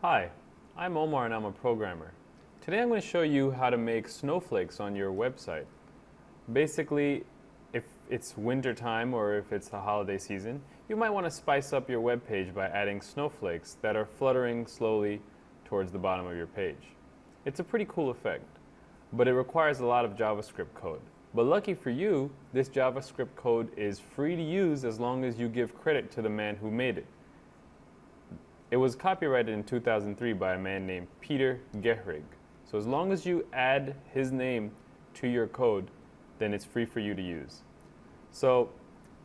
Hi, I'm Omar and I'm a programmer. Today I'm going to show you how to make snowflakes on your website. Basically, if it's winter time or if it's the holiday season, you might want to spice up your web page by adding snowflakes that are fluttering slowly towards the bottom of your page. It's a pretty cool effect, but it requires a lot of JavaScript code. But lucky for you, this JavaScript code is free to use as long as you give credit to the man who made it. It was copyrighted in 2003 by a man named Peter Gehrig. So as long as you add his name to your code, then it's free for you to use. So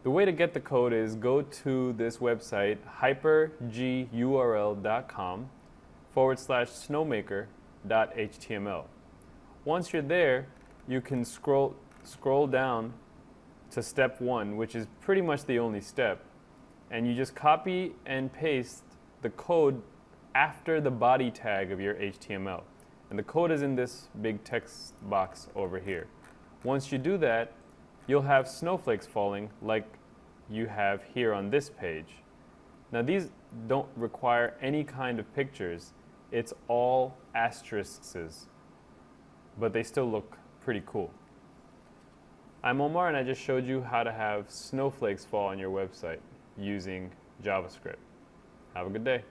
the way to get the code is go to this website, hypergurl.com/snowmaker.html. Once you're there, you can scroll down to step 1, which is pretty much the only step, and you just copy and paste the code after the body tag of your HTML. And the code is in this big text box over here. Once you do that, you'll have snowflakes falling like you have here on this page. Now these don't require any kind of pictures. It's all asterisks, but they still look pretty cool. I'm Omar and I just showed you how to have snowflakes fall on your website using JavaScript. Have a good day.